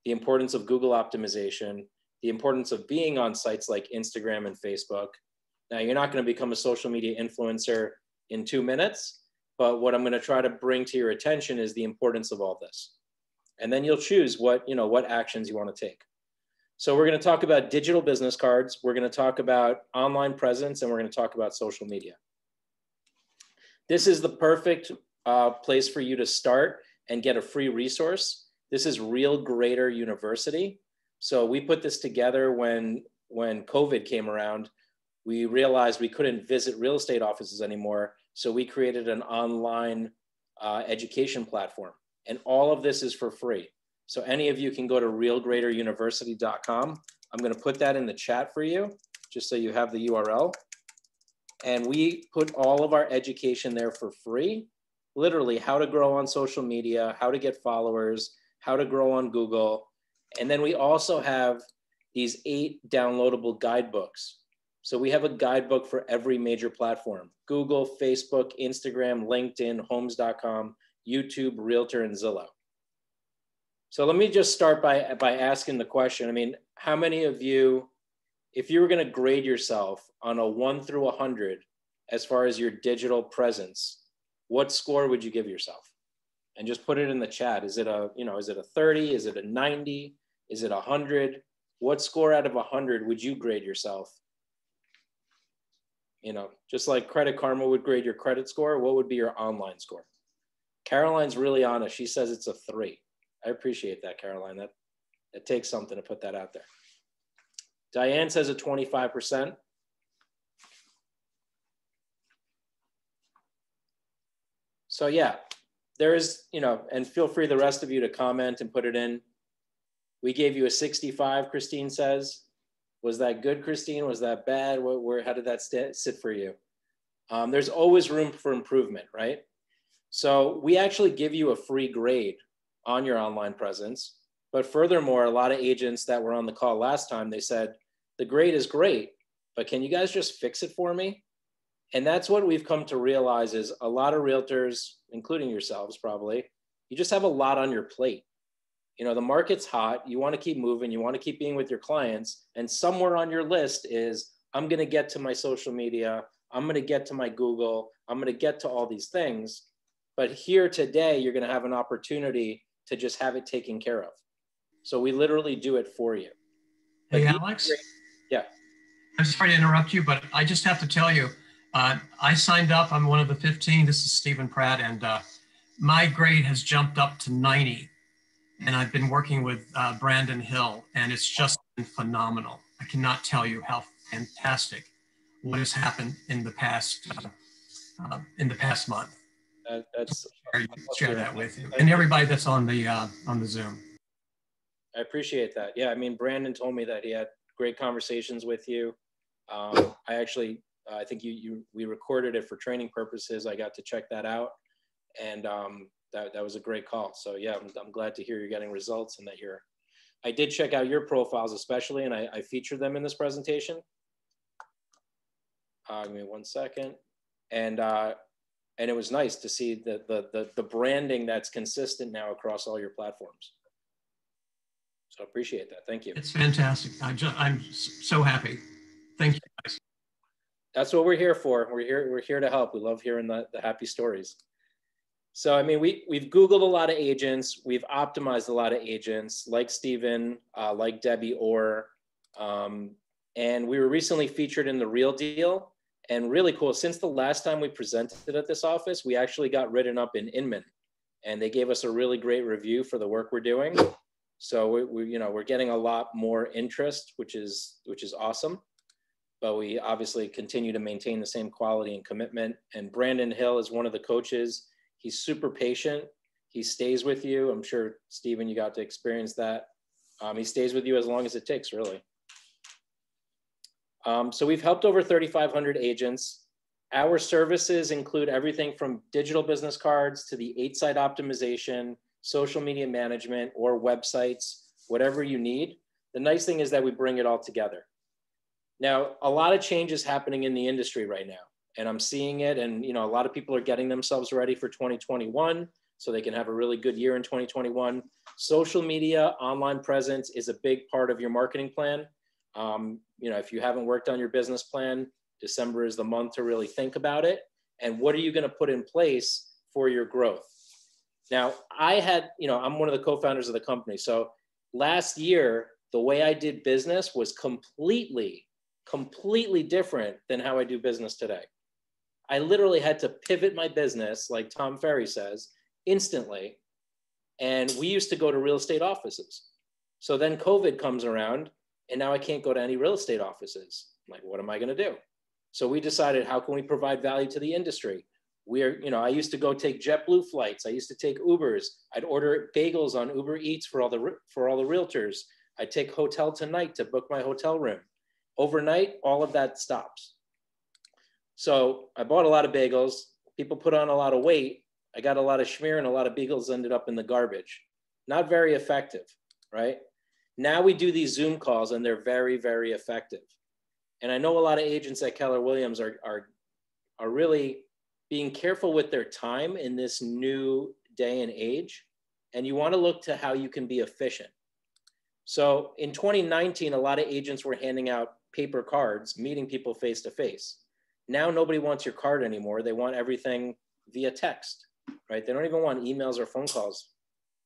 the importance of Google optimization, the importance of being on sites like Instagram and Facebook. Now, you're not going to become a social media influencer in 2 minutes, but what I'm going to try to bring to your attention is the importance of all this. And then you'll choose what actions you want to take. So we're going to talk about digital business cards. We're going to talk about online presence, and we're going to talk about social media. This is the perfect place for you to start and get a free resource. This is RealGrader University. So we put this together when COVID came around. We realized we couldn't visit real estate offices anymore. So we created an online education platform. And all of this is for free. So any of you can go to realgraderuniversity.com. I'm going to put that in the chat for you, just so you have the URL. And we put all of our education there for free. Literally, how to grow on social media, how to get followers, how to grow on Google. And then we also have these 8 downloadable guidebooks. So we have a guidebook for every major platform: Google, Facebook, Instagram, LinkedIn, Homes.com, YouTube, Realtor, and Zillow. So let me just start by asking the question. I mean, how many of you, if you were going to grade yourself on a 1 through 100 as far as your digital presence, what score would you give yourself? And just put it in the chat. Is it a 30? Is it a 90? Is it 100? What score out of 100 would you grade yourself? Just like Credit Karma would grade your credit score, what would be your online score? Caroline's really honest. She says it's a 3. I appreciate that, Caroline. That takes something to put that out there. Diane says a 25%. So yeah, there is, and feel free the rest of you to comment and put it in. We gave you a 65, Christine says. Was that good, Christine? Was that bad? How did that sit for you? There's always room for improvement, right? So we actually give you a free grade on your online presence. But furthermore, a lot of agents that were on the call last time, they said, the grade is great, but can you guys just fix it for me? And that's what we've come to realize is a lot of realtors, including yourselves probably, you just have a lot on your plate. The market's hot. You want to keep moving. You want to keep being with your clients. And somewhere on your list is, I'm going to get to my social media. I'm going to get to my Google. I'm going to get to all these things. But here today, you're going to have an opportunity to just have it taken care of. So we literally do it for you. Hey, Alex. Yeah. I'm sorry to interrupt you, but I just have to tell you, I signed up. I'm one of the 15. This is Stephen Pratt, and my grade has jumped up to 90. And I've been working with Brandon Hill, and it's just been phenomenal. I cannot tell you how fantastic what has happened in the past month. Share that with you and everybody that's on the Zoom. I appreciate that. Yeah, I mean, Brandon told me that he had great conversations with you. I think we recorded it for training purposes. I got to check that out, and that was a great call. So yeah, I'm glad to hear you're getting results and that I did check out your profiles especially, and I featured them in this presentation. Give me 1 second. And it was nice to see the branding that's consistent now across all your platforms. So I appreciate that. Thank you. It's fantastic. I'm so happy. Thank you, guys. That's what we're here for. We're here to help. We love hearing the happy stories. So, I mean, we've Googled a lot of agents. We've optimized a lot of agents like Stephen, like Debbie Orr. And we were recently featured in The Real Deal. And really cool, since the last time we presented at this office, we actually got written up in Inman. And they gave us a really great review for the work we're doing. So we're getting a lot more interest, which is awesome. But we obviously continue to maintain the same quality and commitment. And Brandon Hill is one of the coaches. He's super patient. He stays with you. I'm sure, Stephen, you got to experience that. He stays with you as long as it takes, really. So we've helped over 3,500 agents. Our services include everything from digital business cards to the 8-site optimization, social media management, or websites, whatever you need. The nice thing is that we bring it all together. Now, a lot of change is happening in the industry right now, and I'm seeing it. And a lot of people are getting themselves ready for 2021. so they can have a really good year in 2021. Social media, online presence is a big part of your marketing plan. You know, if you haven't worked on your business plan, December is the month to really think about it. And what are you going to put in place for your growth? Now, you know, I'm one of the co-founders of the company. So last year, the way I did business was completely different than how I do business today. I literally had to pivot my business, like Tom Ferry says, instantly. And we used to go to real estate offices. So then COVID comes around and now I can't go to any real estate offices. I'm like, what am I going to do? So we decided, how can we provide value to the industry? You know, I used to go take JetBlue flights. I used to take Ubers. I'd order bagels on Uber Eats for all the realtors. I'd take Hotel Tonight to book my hotel room. Overnight, all of that stops. So I bought a lot of bagels. People put on a lot of weight. I got a lot of schmear and a lot of bagels ended up in the garbage. Not very effective, right? Now we do these Zoom calls and they're very, very effective. And I know a lot of agents at Keller Williams are really being careful with their time in this new day and age. And you want to look to how you can be efficient. So in 2019, a lot of agents were handing out paper cards, meeting people face to face. Now nobody wants your card anymore. They want everything via text, right? They don't even want emails or phone calls,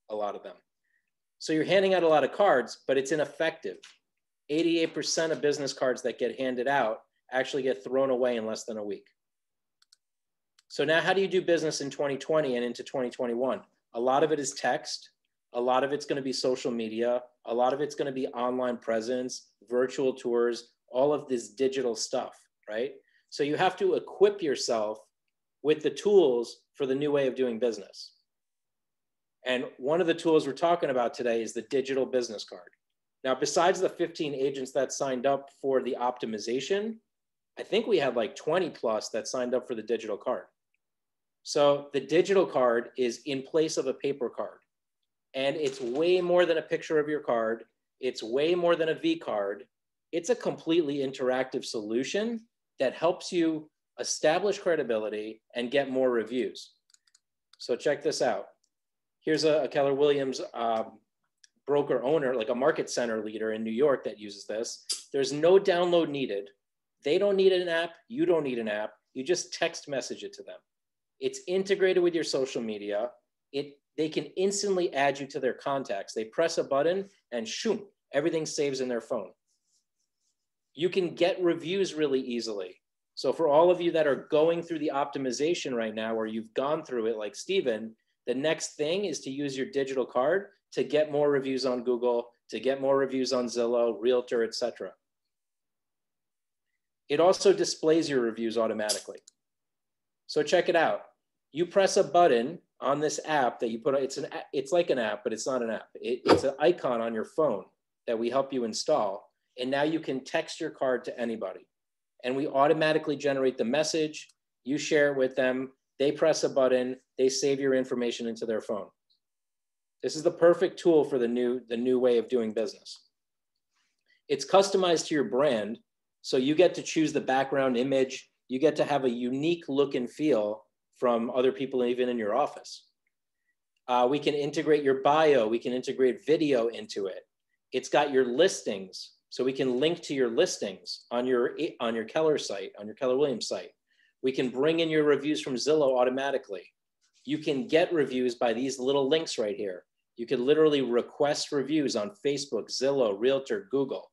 a lot of them. So you're handing out a lot of cards, but it's ineffective. 88% of business cards that get handed out actually get thrown away in less than a week. So now how do you do business in 2020 and into 2021? A lot of it is text. A lot of it's going to be social media. A lot of it's going to be online presence, virtual tours, all of this digital stuff, right? So you have to equip yourself with the tools for the new way of doing business. And one of the tools we're talking about today is the digital business card. Now, besides the 15 agents that signed up for the optimization, I think we had like 20 plus that signed up for the digital card. So the digital card is in place of a paper card. And it's way more than a picture of your card. It's way more than a V card. It's a completely interactive solution that helps you establish credibility and get more reviews. So check this out. Here's a Keller Williams broker owner, like a market center leader in New York that uses this. There's no download needed. They don't need an app. You don't need an app. You just text message it to them. It's integrated with your social media. They can instantly add you to their contacts. They press a button and shoom, everything saves in their phone. You can get reviews really easily. So for all of you that are going through the optimization right now, or you've gone through it like Steven, the next thing is to use your digital card to get more reviews on Google, to get more reviews on Zillow, Realtor, etc. It also displays your reviews automatically. So check it out. You press a button on this app that you put, it's like an app, but it's not an app. It's an icon on your phone that we help you install. And now you can text your card to anybody. And we automatically generate the message. You share it with them. They press a button. They save your information into their phone. This is the perfect tool for the new way of doing business. It's customized to your brand. So you get to choose the background image. You get to have a unique look and feel from other people, even in your office. We can integrate your bio. We can integrate video into it. It's got your listings. So we can link to your listings on your Keller site, on your Keller Williams site. We can bring in your reviews from Zillow automatically. You can get reviews by these little links right here. You can literally request reviews on Facebook, Zillow, Realtor, Google.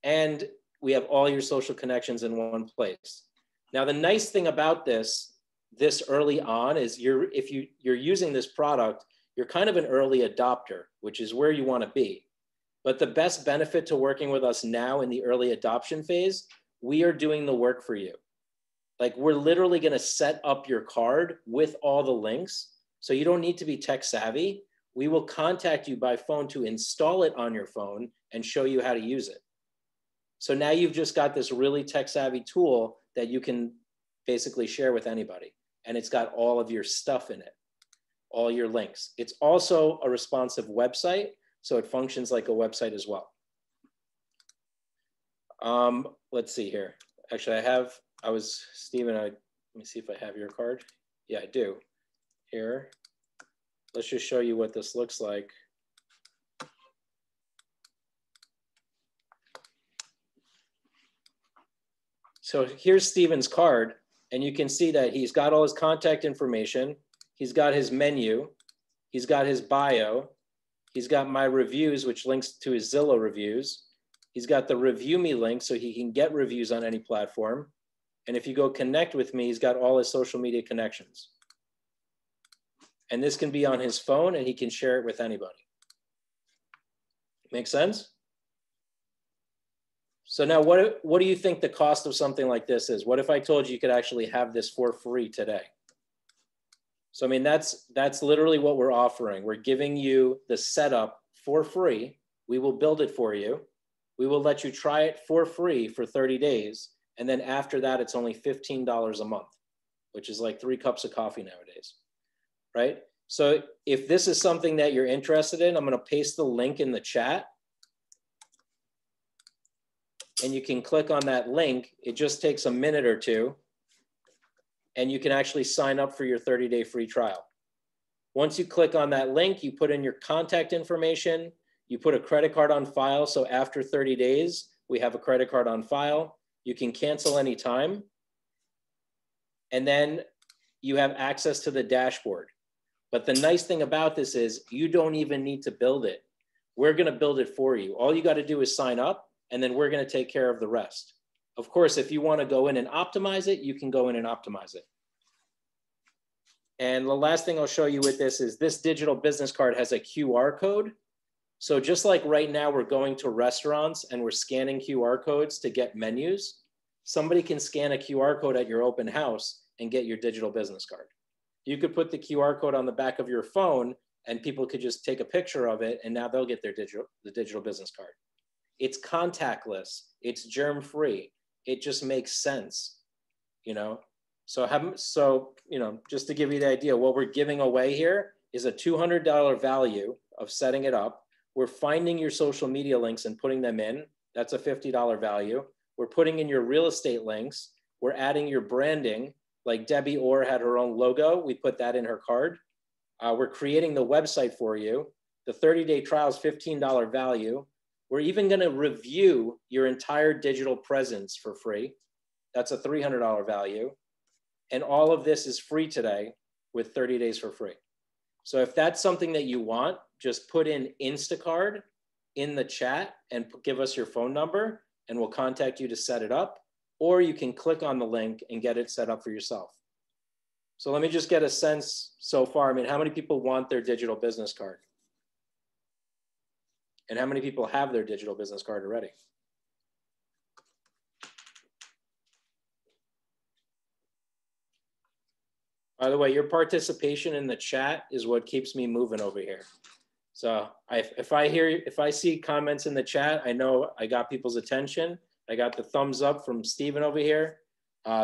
And we have all your social connections in one place. Now, the nice thing about this early on is if you're using this product, you're kind of an early adopter, which is where you want to be. But the best benefit to working with us now in the early adoption phase, we are doing the work for you. Like, we're literally going to set up your card with all the links. So you don't need to be tech savvy. We will contact you by phone to install it on your phone and show you how to use it. So now you've just got this really tech savvy tool that you can basically share with anybody. And it's got all of your stuff in it, all your links. It's also a responsive website, so it functions like a website as well. Let's see here. Actually, Steven, let me see if I have your card. Yeah, I do. here. Let's just show you what this looks like. So here's Steven's card, and you can see that he's got all his contact information. He's got his menu. He's got his bio. He's got my reviews, which links to his Zillow reviews. He's got the Review Me link so he can get reviews on any platform. And if you go connect with me, he's got all his social media connections. And this can be on his phone and he can share it with anybody. Make sense? So now what do you think the cost of something like this is? What if I told you could actually have this for free today? So I mean, that's literally what we're offering. We're giving you the setup for free. We will build it for you. We will let you try it for free for 30 days. And then after that, it's only $15 a month, which is like 3 cups of coffee nowadays, right? So if this is something that you're interested in, I'm going to paste the link in the chat. And you can click on that link. It just takes a minute or two. And you can actually sign up for your 30-day free trial. Once you click on that link, you put in your contact information. You put a credit card on file. So after 30 days, we have a credit card on file. You can cancel anytime. And then you have access to the dashboard. But the nice thing about this is you don't even need to build it. We're going to build it for you. All you got to do is sign up, and then we're going to take care of the rest. Of course, if you want to go in and optimize it, you can go in and optimize it. And the last thing I'll show you with this is this digital business card has a QR code. So just like right now, we're going to restaurants and we're scanning QR codes to get menus. Somebody can scan a QR code at your open house and get your digital business card. You could put the QR code on the back of your phone and people could just take a picture of it and now they'll get their digital business card. It's contactless, it's germ-free. It just makes sense, you know? So, you know, just to give you the idea, what we're giving away here is a $200 value of setting it up. We're finding your social media links and putting them in. That's a $50 value. We're putting in your real estate links. We're adding your branding. Like Debbie Orr had her own logo. We put that in her card. We're creating the website for you. The 30-day trial is $15 value. We're even going to review your entire digital presence for free. That's a $300 value. And all of this is free today with 30 days for free. So if that's something that you want, just put in Instacard in the chat and give us your phone number and we'll contact you to set it up. Or you can click on the link and get it set up for yourself. So let me just get a sense so far. I mean, how many people want their digital business card? And how many people have their digital business card already? By the way, your participation in the chat is what keeps me moving over here. So if I see comments in the chat, I know I got people's attention. I got the thumbs up from Steven over here.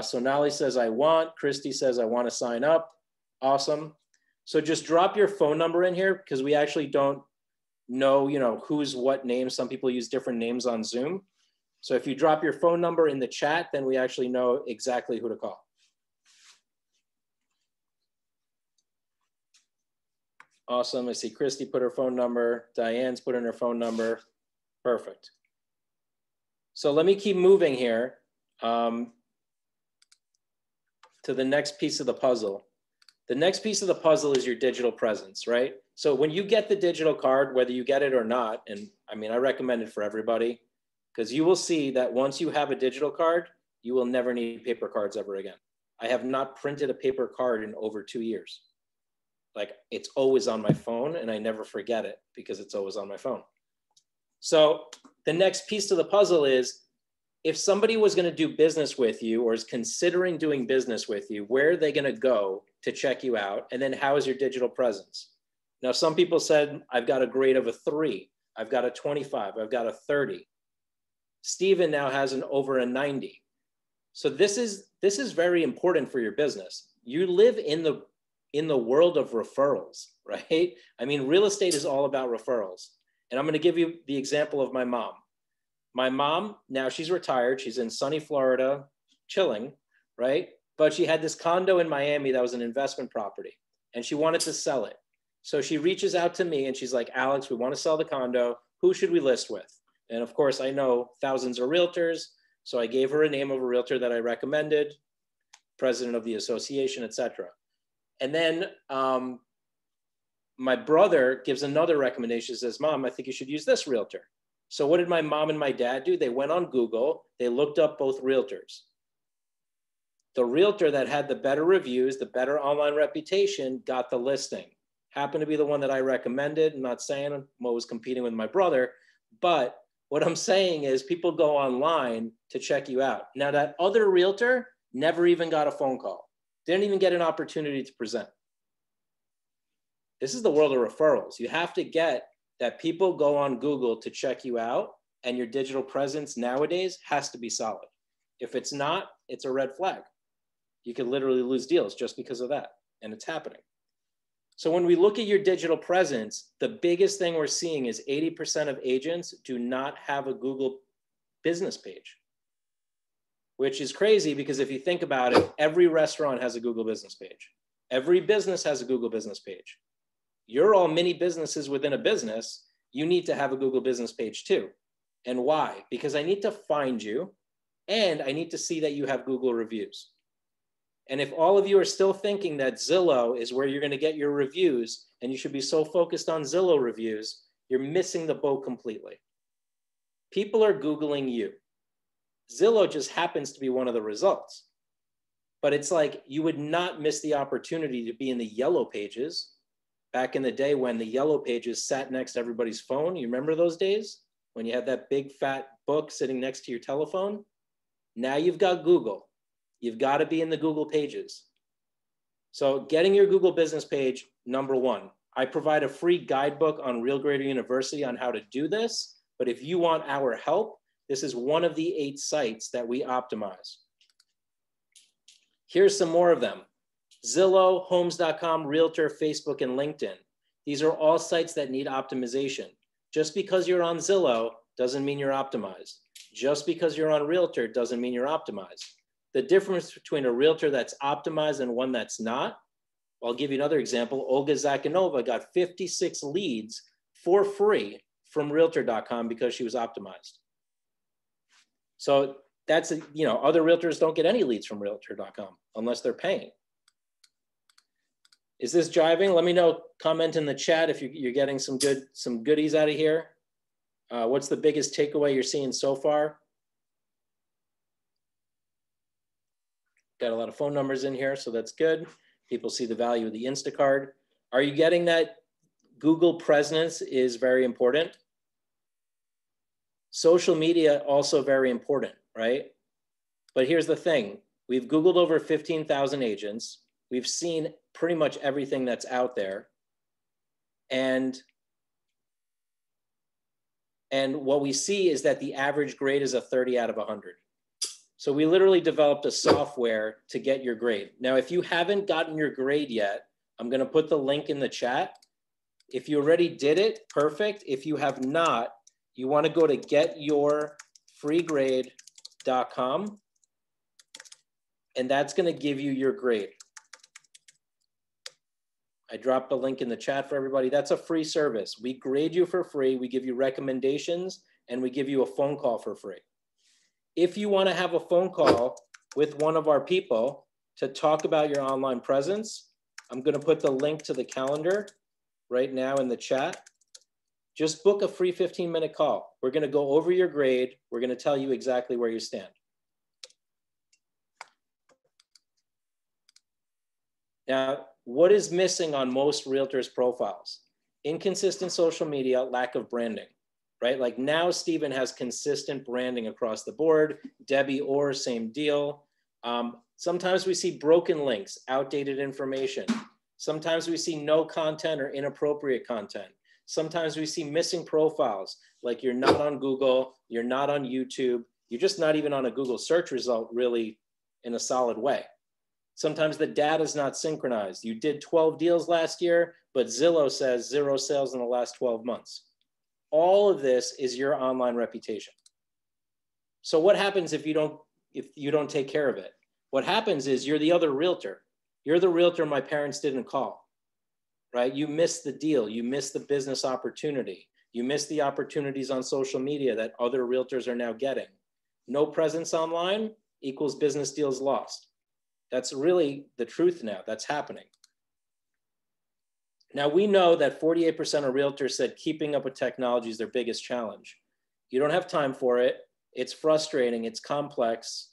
Sonali says, I want. Christy says, I want to sign up. Awesome. So just drop your phone number in here because we actually don't know, you know, who's what name. Some people use different names on Zoom. So if you drop your phone number in the chat, then we actually know exactly who to call. Awesome. I see Christy put her phone number. Diane's put in her phone number. Perfect. So let me keep moving here to the next piece of the puzzle. The next piece of the puzzle is your digital presence, right? So when you get the digital card, whether you get it or not, and I mean, I recommend it for everybody, because you will see that once you have a digital card, you will never need paper cards ever again. I have not printed a paper card in over 2 years. Like it's always on my phone and I never forget it because it's always on my phone. So the next piece of the puzzle is if somebody was going to do business with you or is considering doing business with you, where are they going to go to check you out? And then how is your digital presence? Now, some people said, I've got a grade of a 3, I've got a 25, I've got a 30. Steven now has an over a 90. So this is very important for your business. You live in the world of referrals, right? I mean, real estate is all about referrals. And I'm going to give you the example of my mom. My mom, now she's retired. She's in sunny Florida, chilling, right? But she had this condo in Miami that was an investment property. and she wanted to sell it. So she reaches out to me and she's like, Alex, we want to sell the condo. Who should we list with? And of course, I know thousands of realtors. So I gave her a name of a realtor that I recommended, president of the association, etc. And then my brother gives another recommendation, says, Mom, I think you should use this realtor. So what did my mom and my dad do? They went on Google, they looked up both realtors. The realtor that had the better reviews, the better online reputation, got the listing. Happened to be the one that I recommended. I'm not saying I was competing with my brother, but what I'm saying is people go online to check you out. Now that other realtor never even got a phone call. Didn't even get an opportunity to present. This is the world of referrals. You have to get that people go on Google to check you out, and your digital presence nowadays has to be solid. If it's not, it's a red flag. You could literally lose deals just because of that, and it's happening. So when we look at your digital presence, the biggest thing we're seeing is 80% of agents do not have a Google business page, which is crazy because if you think about it, every restaurant has a Google business page. Every business has a Google business page. You're all mini businesses within a business. You need to have a Google business page too. And why? Because I need to find you and I need to see that you have Google reviews. And if all of you are still thinking that Zillow is where you're going to get your reviews and you should be so focused on Zillow reviews, you're missing the boat completely. People are Googling you. Zillow just happens to be one of the results. But it's like you would not miss the opportunity to be in the yellow pages. Back in the day when the yellow pages sat next to everybody's phone, you remember those days? When you had that big fat book sitting next to your telephone? Now you've got Google. You've got to be in the Google pages. So getting your Google business page, number one. I provide a free guidebook on Real Grader University on how to do this. But if you want our help, this is one of the 8 sites that we optimize. Here's some more of them. Zillow, Homes.com, Realtor, Facebook, and LinkedIn. These are all sites that need optimization. Just because you're on Zillow doesn't mean you're optimized. Just because you're on Realtor doesn't mean you're optimized. The difference between a realtor that's optimized and one that's not, I'll give you another example. Olga Zakhanova got 56 leads for free from Realtor.com because she was optimized. So that's, other realtors don't get any leads from Realtor.com unless they're paying. Is this jiving? Let me know, comment in the chat if you're getting some goodies out of here. What's the biggest takeaway you're seeing so far? Got a lot of phone numbers in here, so that's good. People see the value of the Instacard. Are you getting that Google presence is very important? Social media also very important, right? But here's the thing. We've Googled over 15,000 agents. We've seen pretty much everything that's out there. And what we see is that the average grade is a 30 out of 100. So we literally developed a software to get your grade. Now, if you haven't gotten your grade yet, I'm going to put the link in the chat. If you already did it, perfect. If you have not, you want to go to getyourfreegrade.com, and that's going to give you your grade. I dropped the link in the chat for everybody. That's a free service. We grade you for free. We give you recommendations, and we give you a phone call for free. If you want to have a phone call with one of our people to talk about your online presence, I'm going to put the link to the calendar right now in the chat. Just book a free 15-minute call. We're going to go over your grade. We're going to tell you exactly where you stand. Now, what is missing on most realtors' profiles? Inconsistent social media, lack of branding. Right? Like now Stephen has consistent branding across the board. Debbie Orr, same deal. Sometimes we see broken links, outdated information. Sometimes we see no content or inappropriate content. Sometimes we see missing profiles, like you're not on Google, you're not on YouTube, you're just not even on a Google search result really in a solid way. Sometimes the data is not synchronized. You did 12 deals last year, but Zillow says 0 sales in the last 12 months. All of this is your online reputation. So what happens if you don't take care of it? What happens is you're the other realtor. You're the realtor my parents didn't call. right? You miss the deal. You miss the business opportunity. You miss the opportunities on social media that other realtors are now getting. No presence online equals business deals lost. That's really the truth now. That's happening. Now, we know that 48% of realtors said keeping up with technology is their biggest challenge. You don't have time for it. It's frustrating. It's complex.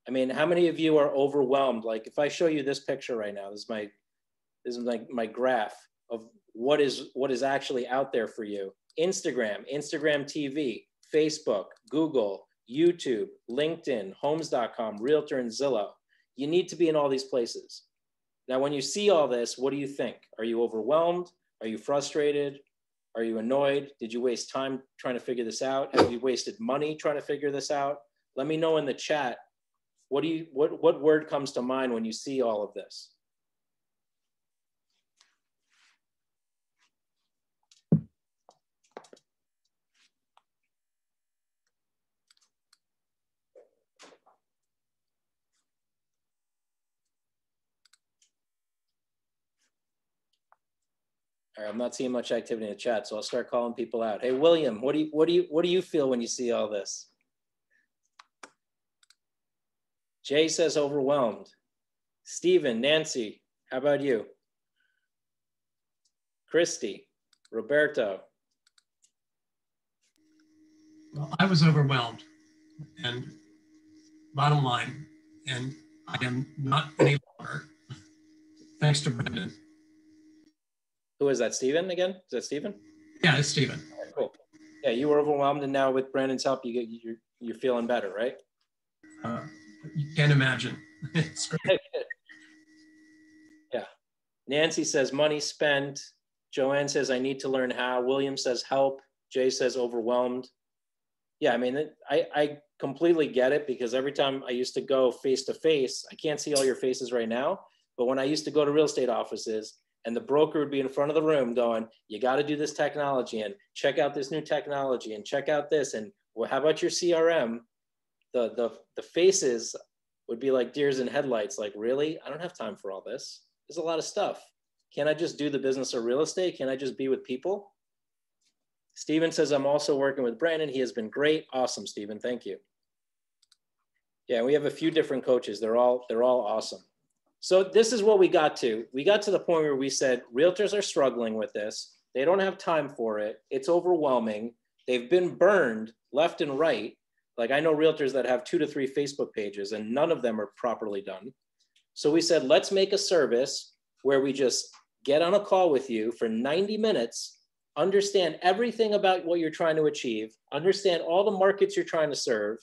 I mean, how many of you are overwhelmed? Like if I show you this picture right now, this is my graph of what is actually out there for you. Instagram TV, Facebook, Google, YouTube, LinkedIn, Homes.com, Realtor, and Zillow. You need to be in all these places. Now, when you see all this, what do you think? Are you overwhelmed? Are you frustrated? Are you annoyed? Did you waste time trying to figure this out? Have you wasted money trying to figure this out? Let me know in the chat. What word comes to mind when you see all of this? All right, I'm not seeing much activity in the chat, so I'll start calling people out. Hey, William, what do you feel when you see all this? Jay says overwhelmed. Stephen, Nancy, how about you? Christy, Roberto. Well, I was overwhelmed, and bottom line, and I am not any longer, thanks to Brendan. Who is that, Stephen again? Is that Stephen? Yeah, it's Stephen. Right, cool. Yeah, you were overwhelmed, and now with Brandon's help, you're feeling better, right? You can't imagine. It's great. Yeah. Nancy says money spent. Joanne says I need to learn how. William says help. Jay says overwhelmed. Yeah, I mean, I completely get it, because every time I used to go face to face, I can't see all your faces right now, but when I used to go to real estate offices, and the broker would be in front of the room going, you got to do this technology, and check out this new technology, and check out this, and well, how about your CRM? The faces would be like deers in headlights. Like, really? I don't have time for all this. There's a lot of stuff. Can't I just do the business of real estate? Can I just be with people? Steven says, I'm also working with Brandon. He has been great. Awesome, Steven. Thank you. Yeah, we have a few different coaches. They're all awesome. So this is what we got to. We got to the point where we said, realtors are struggling with this. They don't have time for it. It's overwhelming. They've been burned left and right. Like, I know realtors that have 2 to 3 Facebook pages, and none of them are properly done. So we said, let's make a service where we just get on a call with you for 90 minutes, understand everything about what you're trying to achieve, understand all the markets you're trying to serve,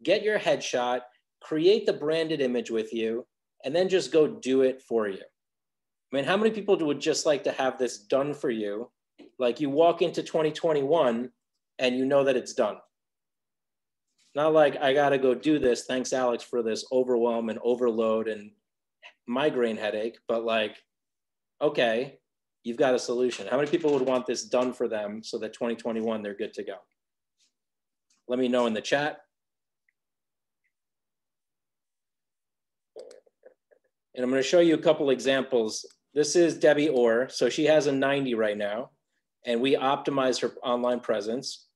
get your headshot, create the branded image with you, and then just go do it for you. I mean, how many people would just like to have this done for you? Like, you walk into 2021 and you know that it's done. Not like, I got to go do this. Thanks, Alex, for this overwhelm and overload and migraine headache. But like, okay, you've got a solution. How many people would want this done for them so that 2021, they're good to go? Let me know in the chat. And I'm going to show you a couple examples. This is Debbie Orr. So she has a 90 right now, and we optimize her online presence.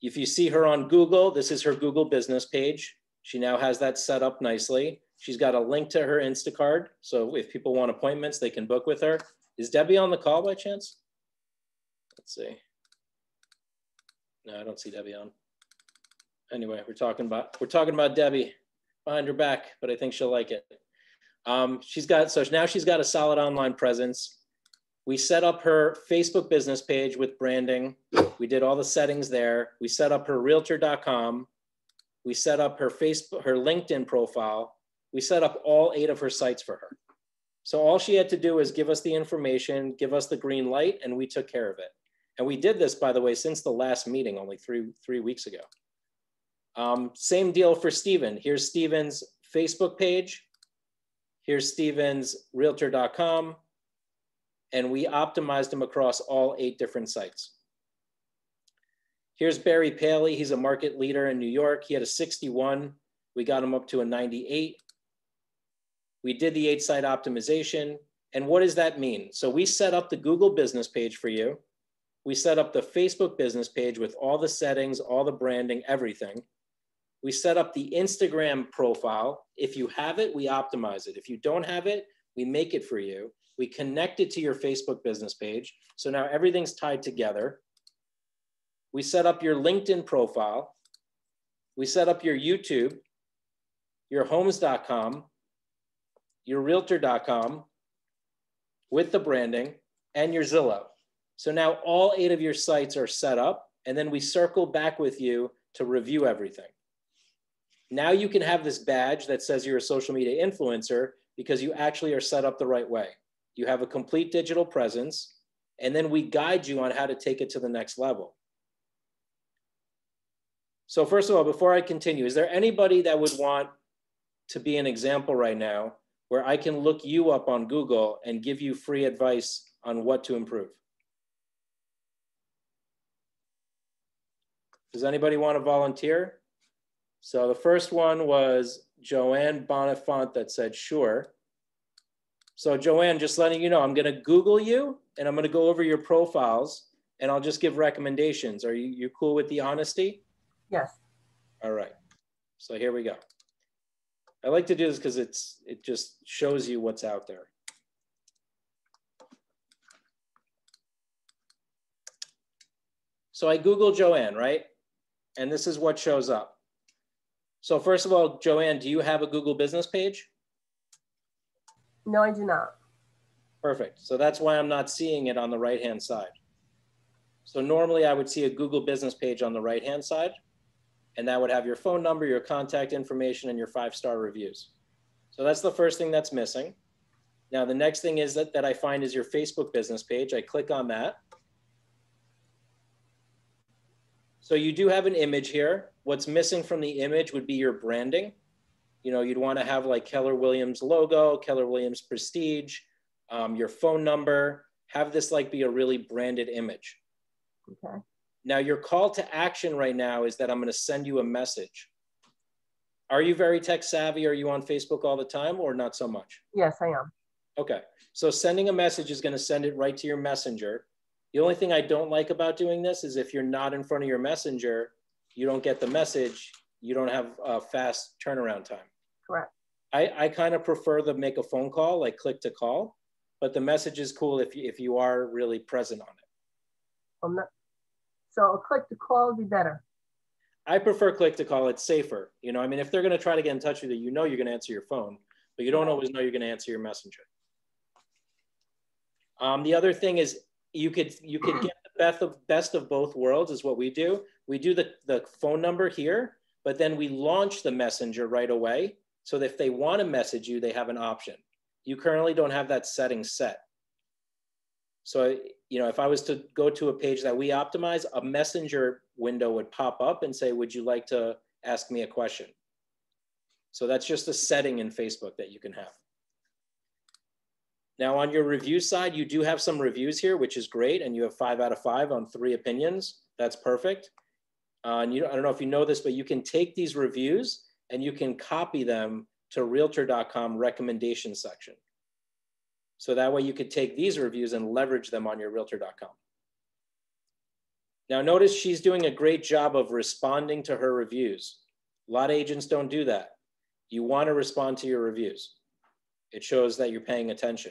If you see her on Google, this is her Google business page. She now has that set up nicely. She's got a link to her Instacart. So if people want appointments, they can book with her. Is Debbie on the call by chance? Let's see. No, I don't see Debbie on. Anyway, we're talking about Debbie behind her back, but I think she'll like it. So now she's got a solid online presence. We set up her Facebook business page with branding. We did all the settings there. We set up her realtor.com. We set up her LinkedIn profile. We set up all 8 of her sites for her. So all she had to do is give us the information, give us the green light, and we took care of it. And we did this, by the way, since the last meeting, only three weeks ago. Same deal for Steven. Here's Steven's Facebook page. Here's Steven's realtor.com. And we optimized him across all 8 different sites. Here's Barry Paley. He's a market leader in New York. He had a 61. We got him up to a 98. We did the 8-site optimization, And what does that mean? So we set up the Google business page for you. We set up the Facebook business page with all the settings, all the branding, everything. We set up the Instagram profile. If you have it, we optimize it. If you don't have it, we make it for you. We connect it to your Facebook business page. So now everything's tied together. We set up your LinkedIn profile. We set up your YouTube, your homes.com, your realtor.com with the branding, and your Zillow. So now all 8 of your sites are set up, and then we circle back with you to review everything. Now you can have this badge that says you're a social media influencer because you actually are set up the right way. You have a complete digital presence, and then we guide you on how to take it to the next level. So first of all, before I continue, is there anybody that would want to be an example right now where I can look you up on Google and give you free advice on what to improve? Does anybody want to volunteer? So the first one was Joanne Bonifant that said, sure. So Joanne, just letting you know, I'm going to Google you and I'm going to go over your profiles and I'll just give recommendations. Are you cool with the honesty? Yes. All right. So here we go. I like to do this because it just shows you what's out there. So I Googled Joanne, right? And this is what shows up. So first of all, Joanne, do you have a Google business page? No, I do not. Perfect. So that's why I'm not seeing it on the right-hand side. So normally I would see a Google business page on the right-hand side, and that would have your phone number, your contact information, and your 5-star reviews. So that's the first thing that's missing. Now, the next thing is that I find is your Facebook business page. I click on that. So you do have an image here. What's missing from the image would be your branding. You know, you'd want to have like Keller Williams logo, Keller Williams Prestige, your phone number, have this like be a really branded image. Okay. Now your call to action right now is that I'm going to send you a message. Are you very tech savvy? Are you on Facebook all the time or not so much? Yes, I am. Okay. So sending a message is going to send it right to your messenger. The only thing I don't like about doing this is if you're not in front of your messenger, you don't get the message. You don't have a fast turnaround time. Correct. I kind of prefer to make a phone call, like click to call, but the message is cool if you are really present on it. So a click to call would be better. I prefer click to call. It's safer. You know, I mean, if they're going to try to get in touch with you, you know you're going to answer your phone, but you don't always know you're going to answer your messenger. The other thing is you could get the best of both worlds is what we do. We do the phone number here, but then we launch the messenger right away. So that if they want to message you, they have an option. You currently don't have that setting set. So, you know, if I was to go to a page that we optimize, a messenger window would pop up and say, would you like to ask me a question? So that's just a setting in Facebook that you can have. Now on your review side, you do have some reviews here, which is great. And you have 5 out of 5 on 3 opinions. That's perfect. And I don't know if you know this, but you can take these reviews and you can copy them to realtor.com recommendation section. So that way you could take these reviews and leverage them on your realtor.com. Now notice she's doing a great job of responding to her reviews. A lot of agents don't do that. You want to respond to your reviews. It shows that you're paying attention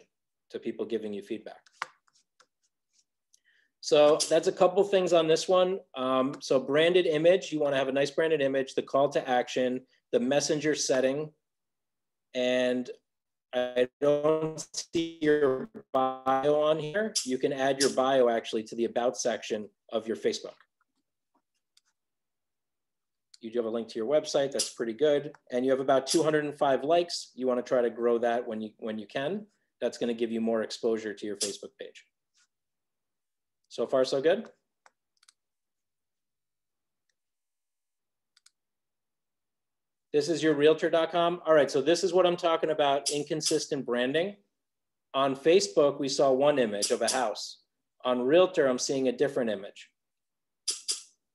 to people giving you feedback. So that's a couple things on this one. So branded image, you want to have a nice branded image, the call to action, the messenger setting, and I don't see your bio on here. You can add your bio actually to the about section of your Facebook. You do have a link to your website. That's pretty good. And you have about 205 likes. You want to try to grow that when you can. That's going to give you more exposure to your Facebook page. So far, so good? This is your realtor.com. All right, so this is what I'm talking about, inconsistent branding. On Facebook, we saw one image of a house. On Realtor, I'm seeing a different image.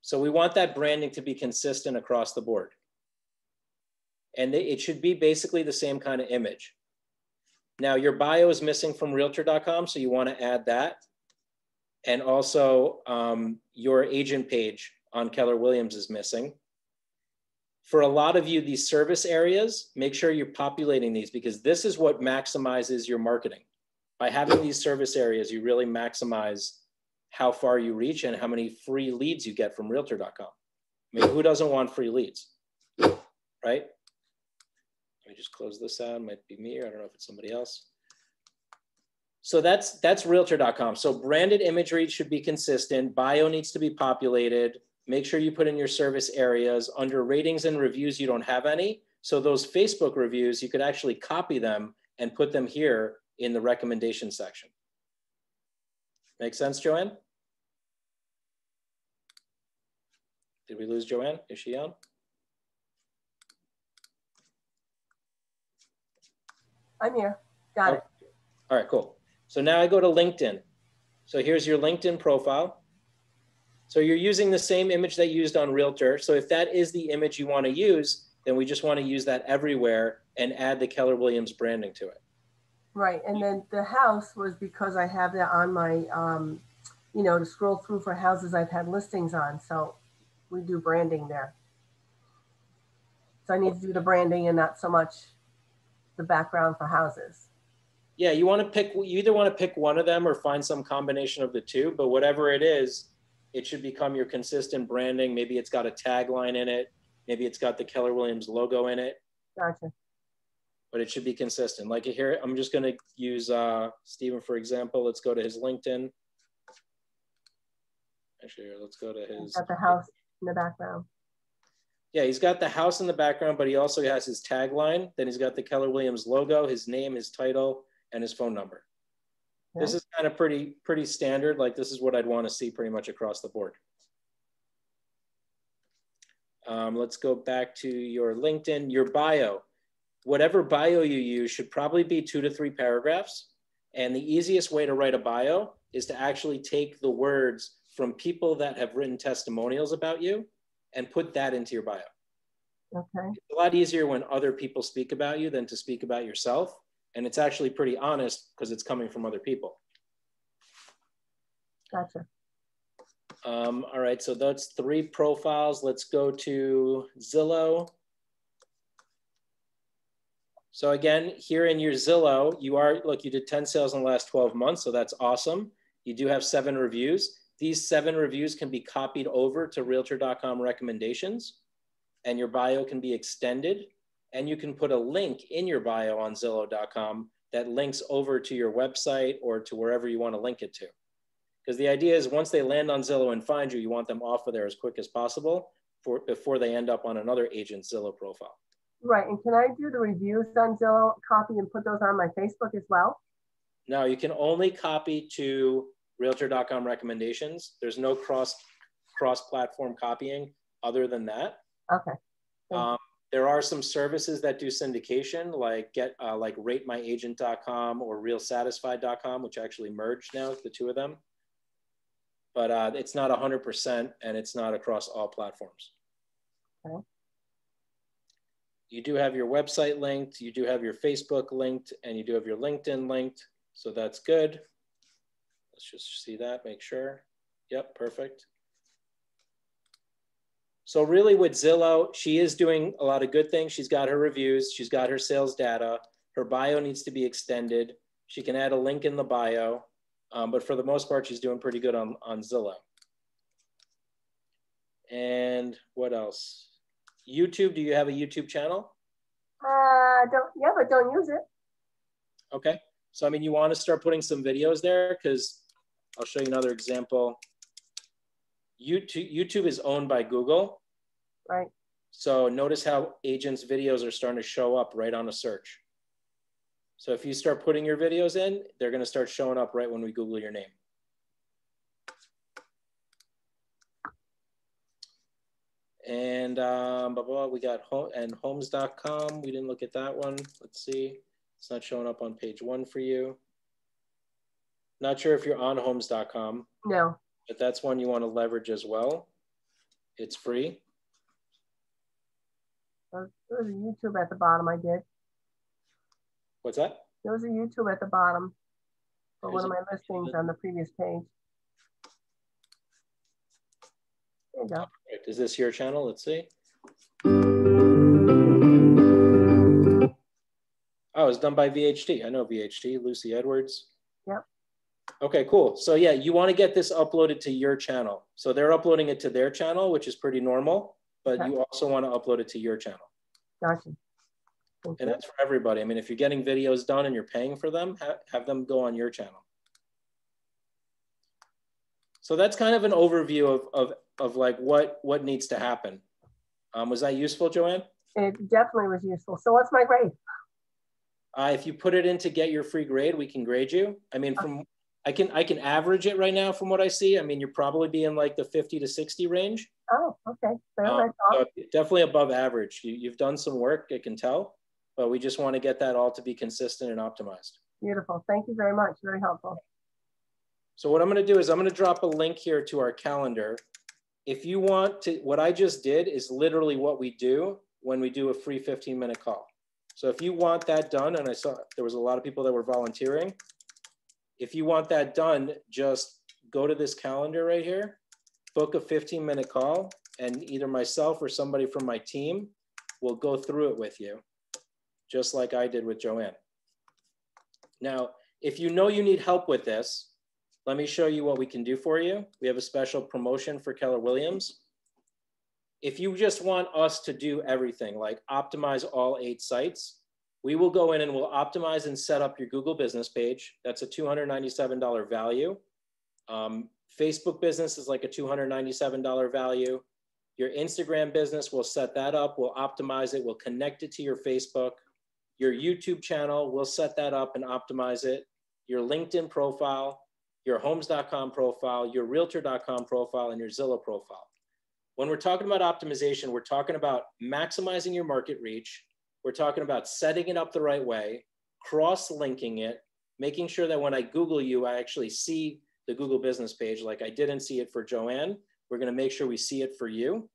So we want that branding to be consistent across the board. And it should be basically the same kind of image. Now your bio is missing from realtor.com, so you want to add that. And also your agent page on Keller Williams is missing. For a lot of you, these service areas, make sure you're populating these because this is what maximizes your marketing. By having these service areas, you really maximize how far you reach and how many free leads you get from realtor.com. I mean, who doesn't want free leads, right? Let me just close this out. It might be me, or I don't know if it's somebody else. So that's realtor.com. So branded imagery should be consistent. Bio needs to be populated. Make sure you put in your service areas. Under ratings and reviews, you don't have any. So those Facebook reviews, you could actually copy them and put them here in the recommendation section. Make sense, Joanne? Did we lose Joanne? Is she on? I'm here. Got it. All right, cool. So now I go to LinkedIn. So here's your LinkedIn profile. So you're using the same image that you used on Realtor. So if that is the image you want to use, then we just want to use that everywhere and add the Keller Williams branding to it. Right. And then the house was because I have that on my, you know, to scroll through for houses I've had listings on. So we do branding there. So I need to do the branding and not so much the background for houses. Yeah, you either want to pick one of them or find some combination of the two, but whatever it is, it should become your consistent branding. Maybe it's got a tagline in it. Maybe it's got the Keller Williams logo in it. Gotcha. But it should be consistent. Like here, I'm just going to use Stephen, for example. Let's go to his LinkedIn. Actually, let's go to his. Got the house in the background. Yeah, he's got the house in the background, but he also has his tagline. Then he's got the Keller Williams logo, his name, his title, and his phone number. Okay. This is kind of pretty standard. Like this is what I'd want to see pretty much across the board. Let's go back to your LinkedIn, your bio. Whatever bio you use should probably be 2 to 3 paragraphs. And the easiest way to write a bio is to actually take the words from people that have written testimonials about you and put that into your bio. Okay. It's a lot easier when other people speak about you than to speak about yourself. And it's actually pretty honest because it's coming from other people. Gotcha. All right, so that's 3 profiles. Let's go to Zillow. So again, here in your Zillow, you did 10 sales in the last 12 months, so that's awesome. You do have 7 reviews. These 7 reviews can be copied over to realtor.com recommendations, and your bio can be extended, and you can put a link in your bio on Zillow.com that links over to your website or to wherever you want to link it to. Because the idea is once they land on Zillow and find you, you want them off of there as quick as possible before they end up on another agent's Zillow profile. Right, and can I do the reviews on Zillow, copy and put those on my Facebook as well? No, you can only copy to realtor.com recommendations. There's no cross-platform copying other than that. Okay. There are some services that do syndication, like ratemyagent.com or realsatisfied.com, which actually merged now, the 2 of them. But it's not 100% and it's not across all platforms. Okay. You do have your website linked, you do have your Facebook linked, and you do have your LinkedIn linked. So that's good. Let's just see that, make sure. Yep, perfect. So really with Zillow, she is doing a lot of good things. She's got her reviews, she's got her sales data. Her bio needs to be extended. She can add a link in the bio, but for the most part, she's doing pretty good on Zillow. And what else? YouTube, do you have a YouTube channel? Yeah, but don't use it. Okay, so I mean, you want to start putting some videos there because I'll show you another example. YouTube is owned by Google. Right. So notice how agents' videos are starting to show up right on a search. So if you start putting your videos in, they're going to start showing up right when we Google your name. And we got homes.com. We didn't look at that one. Let's see. It's not showing up on page 1 for you. Not sure if you're on homes.com. No. But that's one you want to leverage as well. It's free. There's a YouTube at the bottom I did. What's that? There was a YouTube at the bottom for There's one of my listings on the previous page. There you go. Right. Is this your channel? Let's see. Oh, it's done by VHT. I know VHT, Lucy Edwards. Yep. Okay, cool. So yeah, you want to get this uploaded to your channel. So they're uploading it to their channel, which is pretty normal, but you also want to upload it to your channel. Gotcha. And that's for everybody. I mean, if you're getting videos done and you're paying for them, have them go on your channel. So that's kind of an overview of like what needs to happen. Was that useful, Joanne? It definitely was useful. So what's my grade? If you put it in to get your free grade, we can grade you. I mean, I can average it right now from what I see. I mean, you're probably be in like the 50 to 60 range. Oh, okay. So definitely above average. You've done some work, I can tell, but we just want to get that all to be consistent and optimized. Beautiful. Thank you very much. Very helpful. So what I'm going to do is I'm going to drop a link here to our calendar. If you want to, what I just did is literally what we do when we do a free 15-minute call. So if you want that done, and I saw there was a lot of people that were volunteering, if you want that done, just go to this calendar right here, book a 15-minute call, and either myself or somebody from my team will go through it with you, just like I did with Joanne. Now, if you know you need help with this, let me show you what we can do for you. We have a special promotion for Keller Williams. If you just want us to do everything, like optimize all 8 sites, we will go in and we'll optimize and set up your Google business page. That's a $297 value. Facebook business is like a $297 value. Your Instagram business, we'll set that up. We'll optimize it. We'll connect it to your Facebook. Your YouTube channel, we'll set that up and optimize it. Your LinkedIn profile, your homes.com profile, your realtor.com profile, and your Zillow profile. When we're talking about optimization, we're talking about maximizing your market reach. We're talking about setting it up the right way, cross-linking it, making sure that when I Google you, I actually see the Google business page like I didn't see it for Joanne. We're going to make sure we see it for you.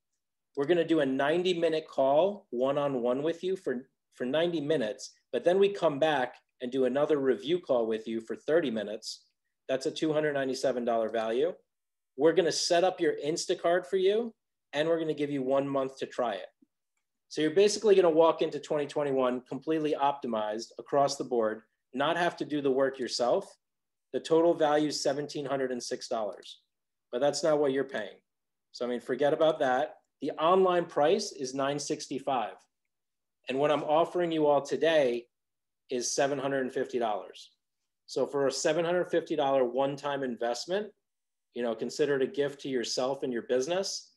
We're going to do a 90-minute call one-on-one with you for 90 minutes, but then we come back and do another review call with you for 30 minutes. That's a $297 value. We're going to set up your Instacart for you, and we're going to give you 1 month to try it. So you're basically going to walk into 2021 completely optimized across the board, not have to do the work yourself. The total value is $1,706, but that's not what you're paying. So I mean, forget about that. The online price is $965. And what I'm offering you all today is $750. So for a $750 one-time investment, you know, consider it a gift to yourself and your business.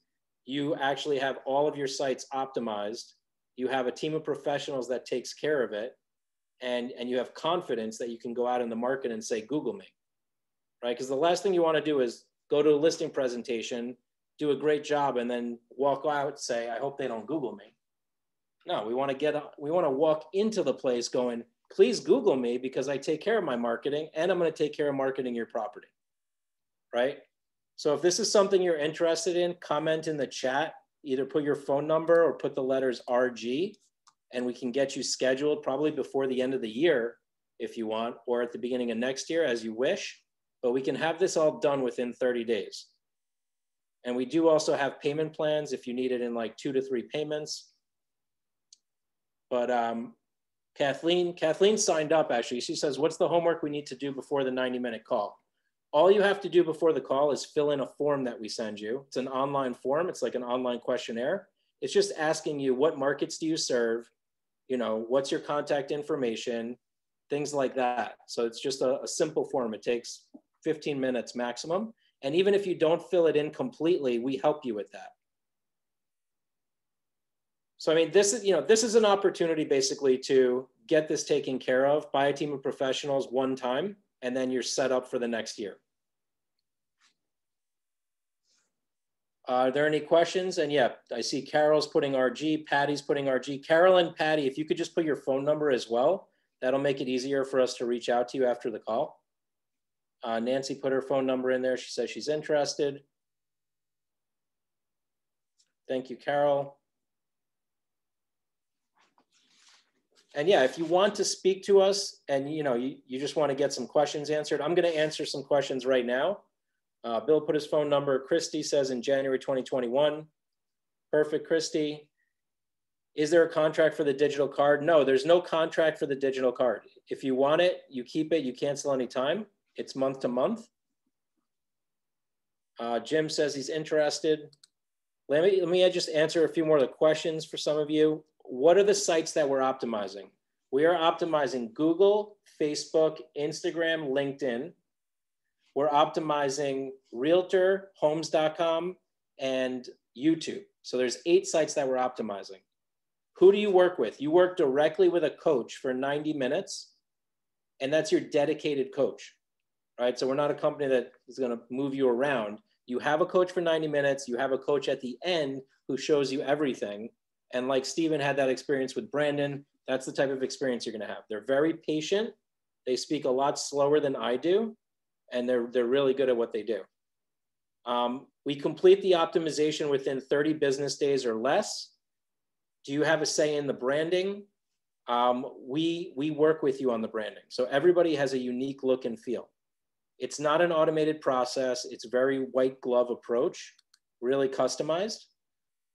You actually have all of your sites optimized. You have a team of professionals that takes care of it. And you have confidence that you can go out in the market and say, Google me, right? Because the last thing you want to do is go to a listing presentation, do a great job, and then walk out and say, I hope they don't Google me. No, we want to walk into the place going, please Google me because I take care of my marketing and I'm going to take care of marketing your property, right? So if this is something you're interested in, comment in the chat, either put your phone number or put the letters RG, and we can get you scheduled probably before the end of the year if you want, or at the beginning of next year as you wish, but we can have this all done within 30 days. And we do also have payment plans if you need it in like 2 to 3 payments. But Kathleen signed up actually. She says, what's the homework we need to do before the 90-minute call? All you have to do before the call is fill in a form that we send you. It's an online form. It's like an online questionnaire. It's just asking you, what markets do you serve? You know, what's your contact information? Things like that. So it's just a simple form. It takes 15 minutes maximum. And even if you don't fill it in completely, we help you with that. So, I mean, this is an opportunity basically to get this taken care of by a team of professionals one time, and then you're set up for the next year. Are there any questions? And yeah, I see Carol's putting RG, Patty's putting RG. Carol and Patty, if you could just put your phone number as well, that'll make it easier for us to reach out to you after the call. Nancy put her phone number in there. She says she's interested. Thank you, Carol. And yeah, if you want to speak to us and you just want to get some questions answered, I'm going to answer some questions right now. Bill put his phone number. Christy says in January 2021. Perfect, Christy. Is there a contract for the digital card? No, there's no contract for the digital card. If you want it, you keep it, you cancel anytime. It's month to month. Jim says he's interested. Let me just answer a few more of the questions for some of you. What are the sites that we're optimizing? We are optimizing Google, Facebook, Instagram, LinkedIn. We're optimizing Realtor, Homes.com, and YouTube. So there's 8 sites that we're optimizing. Who do you work with? You work directly with a coach for 90 minutes, and that's your dedicated coach, right? So we're not a company that is going to move you around. You have a coach for 90 minutes. You have a coach at the end who shows you everything. And like Stephen had that experience with Brandon, that's the type of experience you're going to have. They're very patient. They speak a lot slower than I do, and they're really good at what they do. We complete the optimization within 30 business days or less. Do you have a say in the branding? We work with you on the branding. So everybody has a unique look and feel. It's not an automated process. It's a very white glove approach, really customized.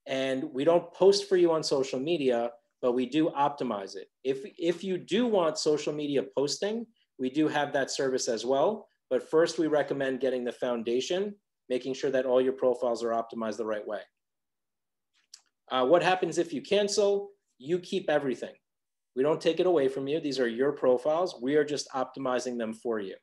And we don't post for you on social media, but we do optimize it. If you do want social media posting, we do have that service as well. But first, we recommend getting the foundation, making sure that all your profiles are optimized the right way. What happens if you cancel? You keep everything. We don't take it away from you. These are your profiles. We are just optimizing them for you.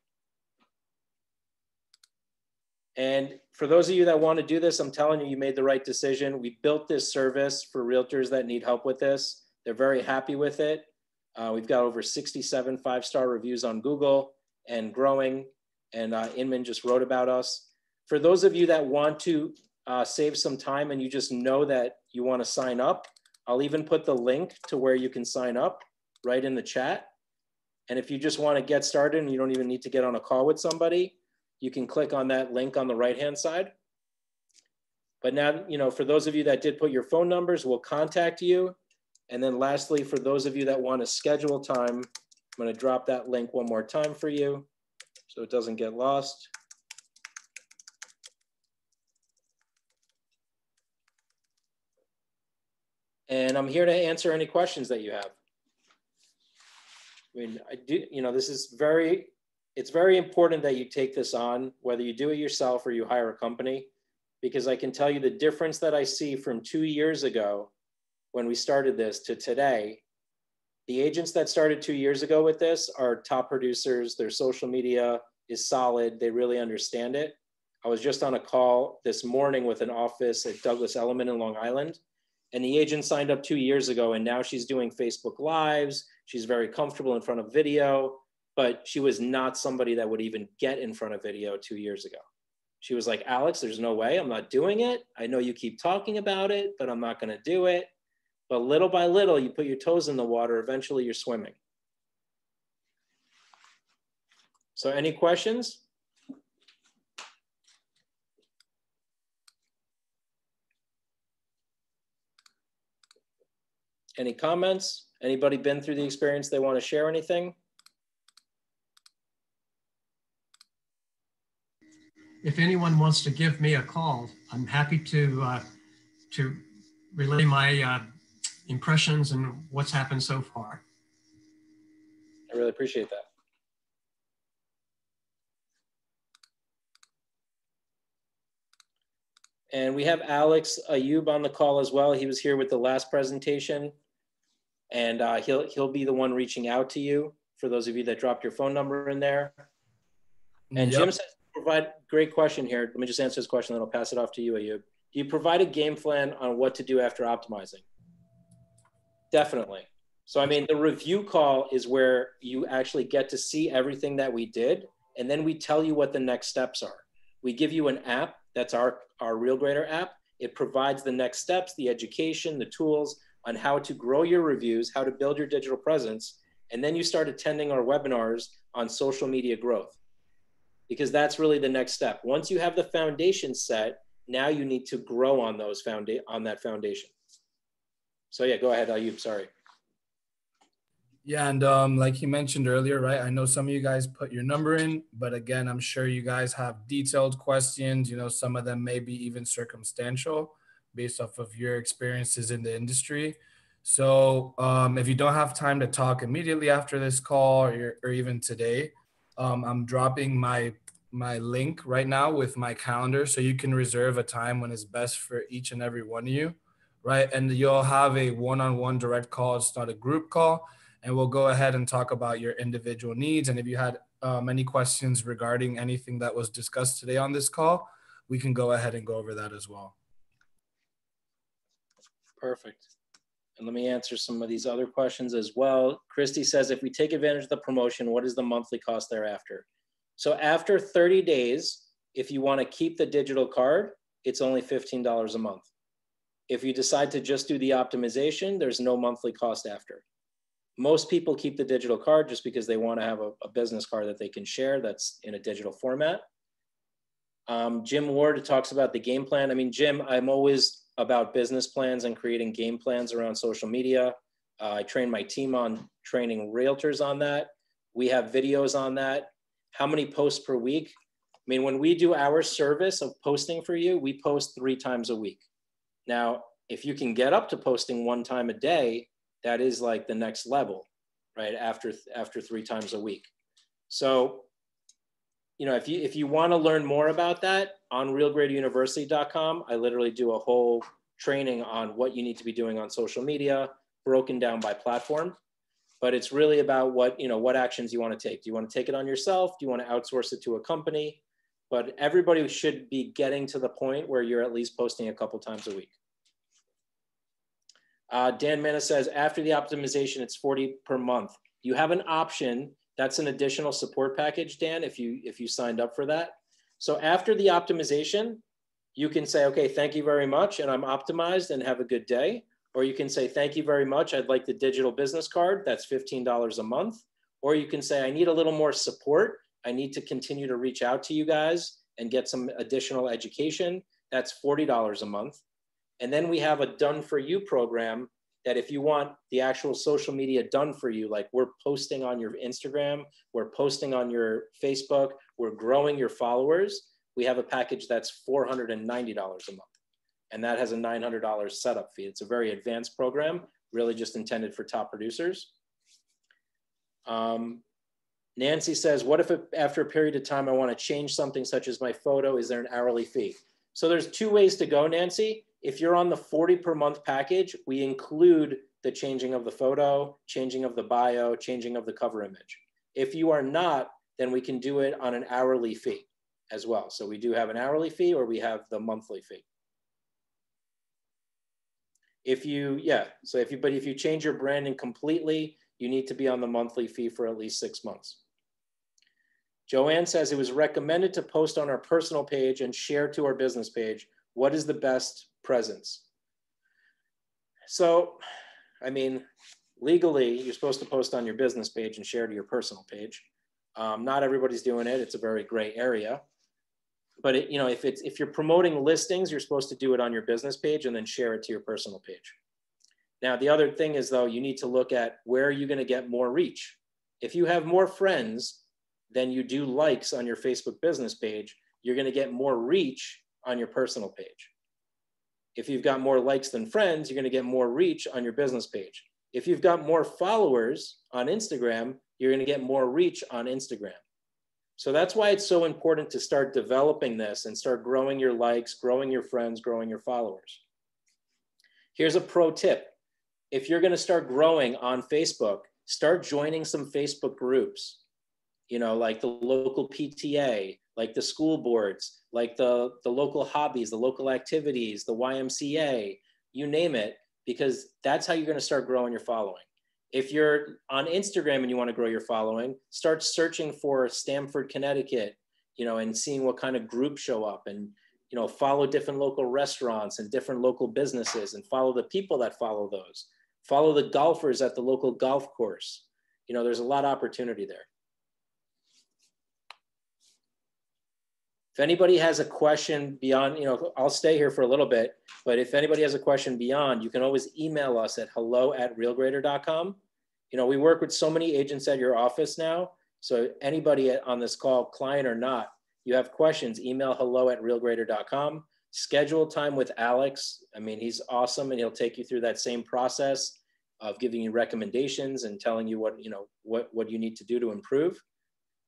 And for those of you that want to do this, I'm telling you, you made the right decision. We built this service for realtors that need help with this. They're very happy with it. We've got over 67 5-star reviews on Google and growing. And Inman just wrote about us. For those of you that want to save some time and you just know that you want to sign up, I'll even put the link to where you can sign up right in the chat. And if you just want to get started and you don't even need to get on a call with somebody, you can click on that link on the right-hand side. But now, for those of you that did put your phone numbers, we'll contact you. And then lastly, for those of you that want to schedule time, I'm going to drop that link one more time for you so it doesn't get lost. And I'm here to answer any questions that you have. I mean, this is it's very important that you take this on, whether you do it yourself or you hire a company, because I can tell you the difference that I see from 2 years ago when we started this to today. The agents that started 2 years ago with this are top producers. Their social media is solid. They really understand it. I was just on a call this morning with an office at Douglas Elliman in Long Island, and the agent signed up 2 years ago, and now she's doing Facebook Lives. She's very comfortable in front of video, but she was not somebody that would even get in front of video 2 years ago. She was like, Alex, there's no way, I'm not doing it. I know you keep talking about it, but I'm not gonna do it. But little by little, you put your toes in the water, eventually you're swimming. So any questions? Any comments? Anybody been through the experience they want to share anything? If anyone wants to give me a call, I'm happy to relay my impressions and what's happened so far. I really appreciate that. And we have Alex Ayub on the call as well. He was here with the last presentation, and he'll be the one reaching out to you for those of you that dropped your phone number in there. And Jim says, great question here. Let me just answer this question, then I'll pass it off to you, Ayub. Do you provide a game plan on what to do after optimizing? Definitely. So, I mean, the review call is where you actually get to see everything that we did, and then we tell you what the next steps are. We give you an app, that's our RealGrader app. It provides the next steps, the education, the tools on how to grow your reviews, how to build your digital presence, and then you start attending our webinars on social media growth, because that's really the next step. Once you have the foundation set, now you need to grow on that foundation. So yeah, go ahead, Ayub, sorry. Yeah, and like he mentioned earlier, right? I know some of you guys put your number in, but again, I'm sure you guys have detailed questions. You know, some of them may be even circumstantial based off of your experiences in the industry. So if you don't have time to talk immediately after this call or even today, I'm dropping my link right now with my calendar so you can reserve a time when it's best for each and every one of you, right? And you'll have a one-on-one direct call. It's not a group call, and we'll go ahead and talk about your individual needs. And if you had any questions regarding anything that was discussed today on this call, we can go ahead and go over that as well. Perfect. And let me answer some of these other questions as well. Christy says, if we take advantage of the promotion, what is the monthly cost thereafter? So after 30 days, if you want to keep the digital card, it's only $15 a month. If you decide to just do the optimization, there's no monthly cost after. Most people keep the digital card just because they want to have a business card that they can share that's in a digital format. Jim Ward talks about the game plan. I mean, Jim, I'm always about business plans and creating game plans around social media. I train my team on training realtors on that. We have videos on that. How many posts per week? I mean, when we do our service of posting for you, we post 3 times a week. Now, if you can get up to posting 1 time a day, that is like the next level, right? After 3 times a week. So, you know, if you want to learn more about that, on realgraderuniversity.com, I literally do a whole training on what you need to be doing on social media, broken down by platform. But it's really about what actions you want to take. Do you want to take it on yourself? Do you want to outsource it to a company? But everybody should be getting to the point where you're at least posting a couple times a week. Dan Mena says, after the optimization, it's $40 per month. You have an option. That's an additional support package, Dan, if you signed up for that. So after the optimization, you can say, okay, thank you very much, and I'm optimized, and have a good day. Or you can say, thank you very much, I'd like the digital business card. That's $15 a month. Or you can say, I need a little more support. I need to continue to reach out to you guys and get some additional education. That's $40 a month. And then we have a done for you program that if you want the actual social media done for you, like we're posting on your Instagram, we're posting on your Facebook, we're growing your followers, we have a package that's $490 a month. And that has a $900 setup fee. It's a very advanced program, really just intended for top producers. Nancy says, what if after a period of time I want to change something such as my photo, is there an hourly fee? So there's 2 ways to go, Nancy. If you're on the 40 per month package, we include the changing of the photo, changing of the bio, changing of the cover image. If you are not, then we can do it on an hourly fee as well. So we do have an hourly fee, or we have the monthly fee. If you change your branding completely, you need to be on the monthly fee for at least 6 months. Joanne says, it was recommended to post on our personal page and share to our business page. What is the best presence? So, I mean, legally, you're supposed to post on your business page and share to your personal page. Not everybody's doing it. It's a very gray area. But if you're promoting listings, you're supposed to do it on your business page and then share it to your personal page. Now, the other thing is, though, you need to look at where are you going to get more reach. If you have more friends than you do likes on your Facebook business page, you're going to get more reach on your personal page. If you've got more likes than friends, you're going to get more reach on your business page. If you've got more followers on Instagram, you're going to get more reach on Instagram. So that's why it's so important to start developing this and start growing your likes, growing your friends, growing your followers. Here's a pro tip. If you're going to start growing on Facebook, start joining some Facebook groups, like the local PTA, like the school boards, like the local hobbies, the local activities, the YMCA, you name it, because that's how you're going to start growing your following. If you're on Instagram and you want to grow your following, start searching for Stamford, Connecticut, and seeing what kind of groups show up, and, follow different local restaurants and different local businesses, and follow the people that follow those. Follow the golfers at the local golf course. There's a lot of opportunity there. If anybody has a question beyond, I'll stay here for a little bit, but if anybody has a question beyond, you can always email us at hello@realgrader.com. You know, we work with so many agents at your office now. So anybody on this call, client or not, you have questions, email hello@realgrader.com. Schedule time with Alex. I mean, he's awesome, and he'll take you through that same process of giving you recommendations and telling you what, you know, what you need to do to improve.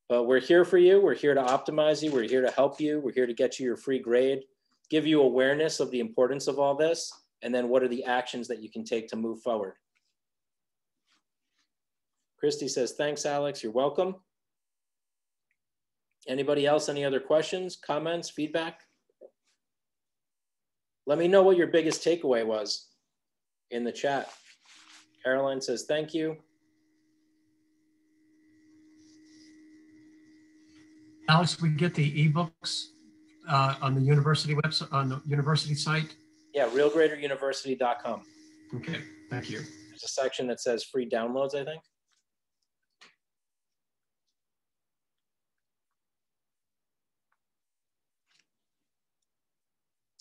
But we're here for you. We're here to optimize you. We're here to help you. We're here to get you your free grade, give you awareness of the importance of all this, and then what are the actions that you can take to move forward. Christy says, thanks, Alex. You're welcome. Anybody else, any other questions, comments, feedback? Let me know what your biggest takeaway was in the chat. Caroline says, thank you. Alex, we get the ebooks on the university website, on the university site? Yeah, realgraderuniversity.com. Okay, thank you. There's a section that says free downloads, I think.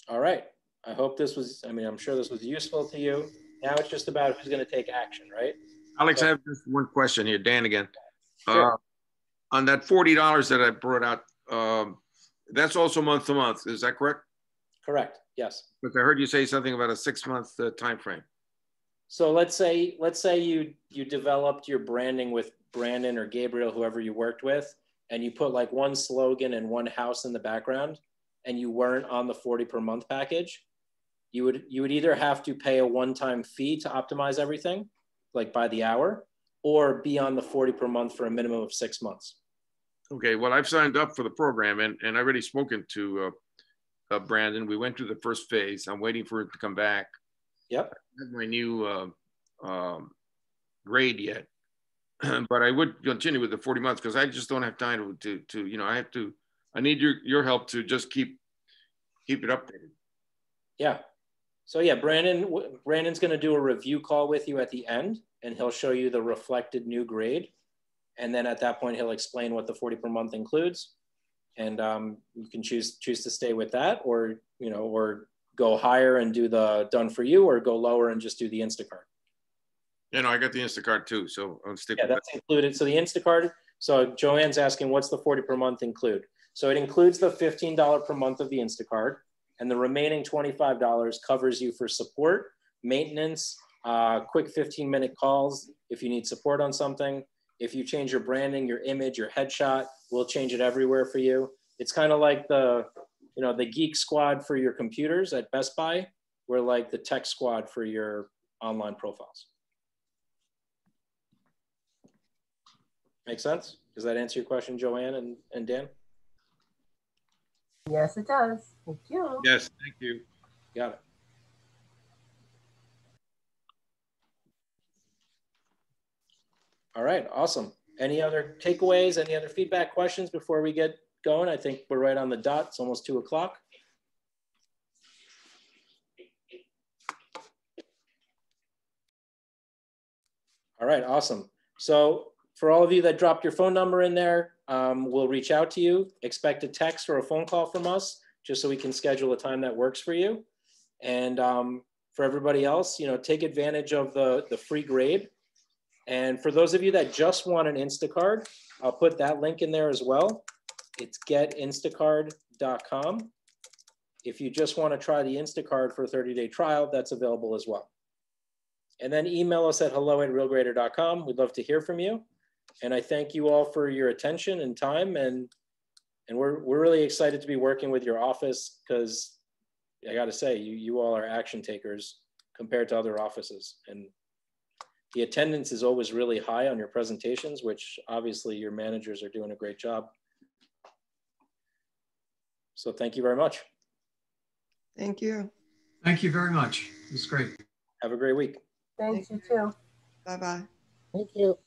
All right. I hope this was, I mean, I'm sure this was useful to you. Now it's just about who's going to take action, right? Alex, I have just one question here. Dan again. Sure. On that $40 that I brought out, that's also month to month. Is that correct? Correct. Yes. But I heard you say something about a 6-month time frame. So let's say you developed your branding with Brandon or Gabriel, whoever you worked with, and you put like one slogan and one house in the background, and you weren't on the 40 per month package. You would either have to pay a one-time fee to optimize everything, like by the hour, or be on the 40 per month for a minimum of 6 months. Okay, well, I've signed up for the program and I've already spoken to Brandon. We went through the first phase. I'm waiting for it to come back. Yep. I have my new grade yet, but I would continue with the 40 months because I just don't have time to you know, I need your help to just keep it updated. Yeah. So yeah, Brandon's going to do a review call with you at the end, and he'll show you the reflected new grade. And then at that point, he'll explain what the 40 per month includes. And you can choose to stay with that, or, you know, or go higher and do the done for you, or go lower and just do the Instacart. You know, I got the Instacart too, so I'll stick with that's included. So the Instacart, so Joanne's asking, what's the 40 per month include? So it includes the $15 per month of the Instacart, and the remaining $25 covers you for support, maintenance, quick 15-minute calls if you need support on something. If you change your branding, your image, your headshot, we'll change it everywhere for you. It's kind of like the Geek Squad for your computers at Best Buy. We're like the Tech Squad for your online profiles. Make sense? Does that answer your question, Joanne and Dan? Yes, it does. Thank you. Yes, thank you. Got it. All right, awesome. Any other takeaways, any other feedback, questions before we get going? I think we're right on the dot. It's almost 2 o'clock. All right, awesome. So for all of you that dropped your phone number in there, we'll reach out to you. Expect a text or a phone call from us, just so we can schedule a time that works for you. And for everybody else, you know, take advantage of the free grade. And for those of you that just want an Instacart, I'll put that link in there as well. It's getinstacart.com. If you just want to try the Instacart for a 30-day trial, that's available as well. And then email us at hello@realgrader.com. We'd love to hear from you. And I thank you all for your attention and time. And we're really excited to be working with your office, because I got to say, you all are action takers compared to other offices. And the attendance is always really high on your presentations, which obviously your managers are doing a great job. So thank you very much. Thank you. Thank you very much. It was great. Have a great week. Thanks, you too. Bye-bye. Thank you.